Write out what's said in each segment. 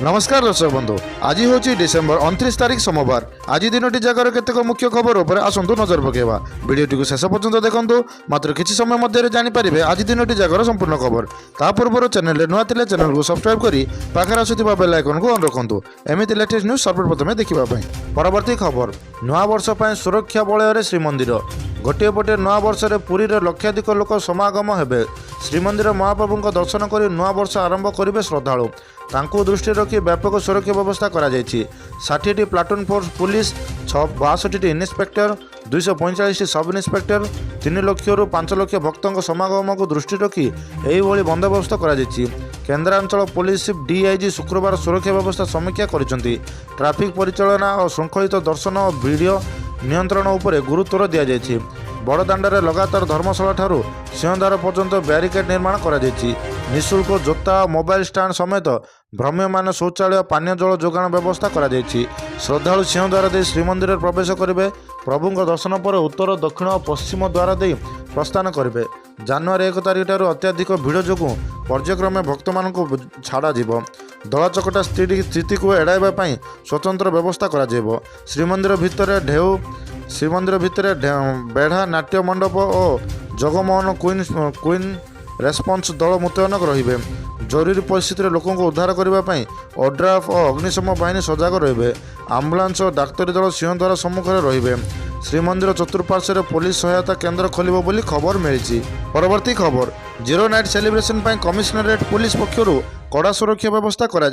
नमस्कार दर्शक बंधु आज हूँ डिसेम्बर 29 तारीख सोमवार। आज दिनटी जगार केतेक मुख्य खबर उपर आसतु नजर पकेवा। वीडियोटी को शेष पर्यंत देखंतु। मात्र किछि समय मध्य जानिपारे आज दिनटी जगार संपूर्ण खबर। ता पूर्व चैनल नुआ थिले चैनल को सब्सक्राइब करी पाखर आसुथिबा बेल आइकन को ऑन रखंतु। एमिति लेटेस्ट न्यूज सर्वप्रथमे देखिबा पई। परवर्ती खबर नुआ वर्ष पई सुरक्षा बलय श्रीमंदिर। गोटे पटे नुआ वर्ष में पुरी रे लक्षाधिक लोक समागम हेबे। श्रीमंदिर महाप्रभु दर्शन कर नुआ वर्ष आरंभ करेंगे श्रद्धालु। तांको दृष्टि रखी व्यापक सुरक्षा व्यवस्था करा 60टी प्लाटून फोर्स पुलिस 62टी इन्स्पेक्टर 245टी सब इन्स्पेक्टर 3 लाख रु 5 लाख भक्तों समागम को दृष्टि रखी यही बंदोबस्त करा केन्द्रांचल पुलिस चीफ डीआईजी शुक्रवार सुरक्षा व्यवस्था समीक्षा करिसेंती। ट्रैफिक परिचालना और श्रृंखलित दर्शन और वीडियो नियंत्रण उपर गुरुत्व दि जाएगी। बड़दाण्डे लगातार धर्मशाला ठारू सिंहद्वार पर्यंत ब्यारिकेड निर्माण करा निःशुल्क जोता मोबाइल स्टैंड समेत भ्रम्यमान शौचालय पानीय जल जोगाण व्यवस्था करा श्रद्धालु सिंहद्वार दे श्रीमंदिर प्रवेश करेंगे। प्रभुं दर्शन पर उत्तर दक्षिण और पश्चिम द्वार दे प्रस्थान करेंगे। जनवरी 1 तारिख ठारू अत्याधिक भीड़ जो पर्यायक्रमे भक्त मान छाड़ा दलाचकटा स्थिति को एड़ाइबा स्वतंत्र व्यवस्था करा श्रीमंदिर भितर बेढ़ा नाट्य मंडप और जगमोहन क्वीन रेस्पन्स दल मुतयन रहिबे। जरूरी परिस्थिति लोकों को उद्धार करने ओड्राफ और अग्निशम बाहिनी सजग रहिबे। आम्बुलांस और डाक्तरी दल सिंहद्वार सम्मुखें रहिबे। श्रीमंदिर चतुर्पार्श्व पुलिस सहायता केन्द्र खोलिबो बोली खबर मिली। परवर्ती खबर zero night celebration commissionerate police पक्षरु कड़ा सुरक्षा व्यवस्था करा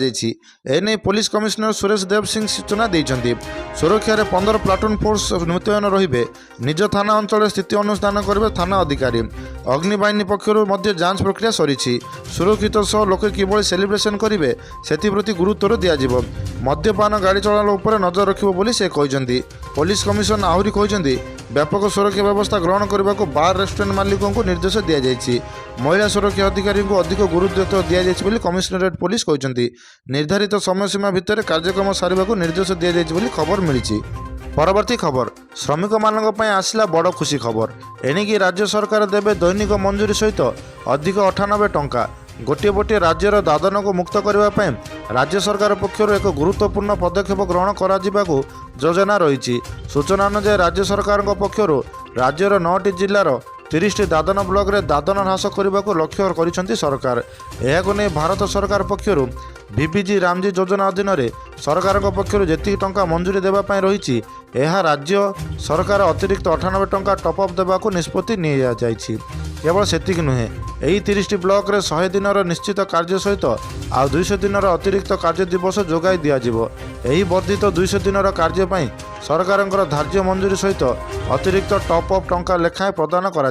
एने पुलिस कमिशनर सुरेश देव सिंह सूचना देइछन्ति। सुरक्षार 15 प्लाटून फोर्स मुतयन रहिबे। निज थाना अंचल स्थिति अनुसंधान करेंगे थाना अधिकारी। अग्निबाहिनी पक्षरु मध्य जांच प्रक्रिया सरीछि। सुरक्षित सह लोके किभଳି सेलिब्रेशन करेंगे से गुरुत्व दिज्व। मद्यपान गाड़ी चलाण उपर नजर रखिबो बोली से कहिसन्ति। पुलिस कमिशन आहुरी कहिसन्ति व्यापक सुरक्षा व्यवस्था ग्रहण करने को बार रेस्टोरेंट मालिकों को निर्देश दि जाएगी। महिला सुरक्षा अधिकारी को अधिक गुरुत्व दि जाएगी कमिशनरेट पुलिस कहते। निर्धारित समय सीमा भितर कार्यक्रम सारिबा को निर्देश दि जाएगी खबर मिली। परवर्ती खबर श्रमिक मानक आसला बड़ खुशी खबर। एणिकी राज्य सरकार देवे दैनिक मंजूरी सहित अधिक 98 टंका। गोटे पटे राज्यर दादन को मुक्त करने राज्य सरकार पक्षर एक गुरुत्वपूर्ण पदक्षेप ग्रहण करा योजना रही। सूचना अनुसार राज्य सरकार पक्षर राज्यर 9टी जिलार 30टी दादन ब्लॉक रे दादन ह्रास करने को लक्ष्य कर सरकार। यह नहीं भारत सरकार पक्षर बीबीजी रामजी योजना अधीन सरकार पक्षर जी टंका मंजूरी देवाई रही राज्य सरकार अतिरिक्त 98 टंका टपअप देवाक निष्पत्ति नि केवल सेतिक नुहे यही 30टी ब्लॉक रे 100 दिन निश्चित कार्य सहित आ 200 दिन अतिरिक्त कार्य दिवस जोगाई दिज्व। यही वर्धित 200 दिन कार्य सरकार धार्य मंजूरी सहित अतिरिक्त टपअप टंका लेखाएं प्रदान करा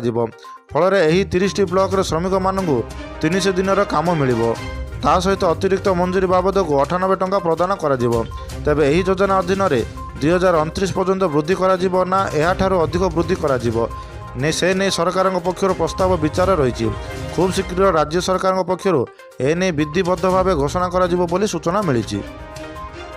फल यही 30टी ब्लॉक रे श्रमिक मानू 300 दिन काम मिल ता सहित अतिरिक्त मंजूरी बाबद को 98 टंका प्रदान करा तेबे यही योजना अधीन 2029 पर्यंत वृद्धि करा ना एहाठारू अधिक वृद्धि करा से नहीं सरकार पक्षर प्रस्ताव विचार रही। खूब शीघ्र राज्य सरकार पक्षर एने विधिबद्ध भाव घोषणा करा सूचना मिली।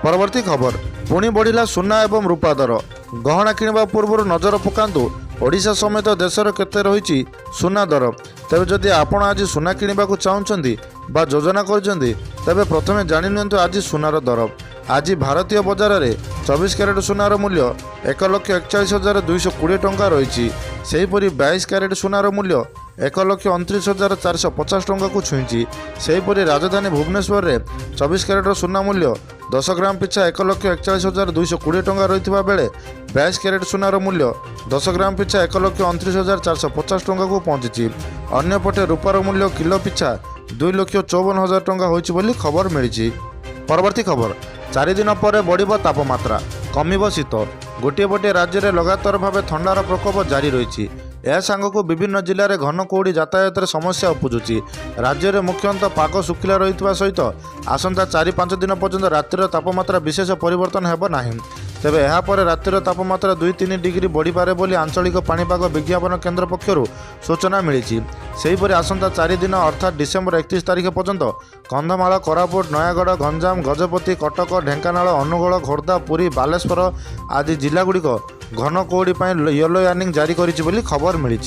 परवर्ती खबर पुणी बढ़िला सुना एवं रूपा दर। गहना किणवा पूर्व नजर पकांतु ओडिशा समेत देशर केते रही सुना दर। तेज जदि आपण आज सुना किणवा चाहते बा योजना करछन्ती तेबे प्रथमे जानि नियंतु आज सुनार दर। आज भारतीय बजार में 24 कैरेट सुनार मूल्य 1,41,220 टंका रही। सेहीपरि 22 कैरेट सुनार मूल्य 1,29,450 टंका को छुईंची। सेहीपरि राजधानी भुवनेश्वर में 24 कैरेट सुना मूल्य 10 ग्राम पिछा 1,41,220 टंका रही बेले 22 कैरेट सुनार मूल्य 10 ग्राम पिछा 1,29,450 टंका को पहुंची। अन्यपटे रूपार मूल्य किलो पिछा 2,54,000 टंका होइछि बोली खबर मिली। परवर्ती खबर 4 दिन पर बढ़िबो तापमात्रा कमिबो शीत। गोटे पटे राज्य में लगातार भाव थंडार प्रकोप जारी रही। यह सांगक विभिन्न जिले में घन कुहुड़ी यातायात समस्या उपजुची। राज्य में मुख्यतः पाग शुखिला रही सहित आसंता 4-5 दिन पर्यंत रातिर तापमात्रा विशेष परिवर्तन हेब नाही। तेबे यापर रातिर तापमात्रा 2-3 डिग्री बढ़ीपे बोली आंचलिक पाणीपाग विज्ञापन केन्द्र पक्षर सूचना मिली। सेहीपरि आसंता 4 दिन अर्थात डिसेम्बर 31 तारिख पर्यंत कंधमाल कोरापुट नयागढ़ गंजाम गजपति कटक ढेंकानाल अनुगोल खोर्धा पुरी बालेश्वर आदि जिलागुड़िक घन कुहुड़ी येलो वार्निंग जारी करिछि बोली खबर मिली।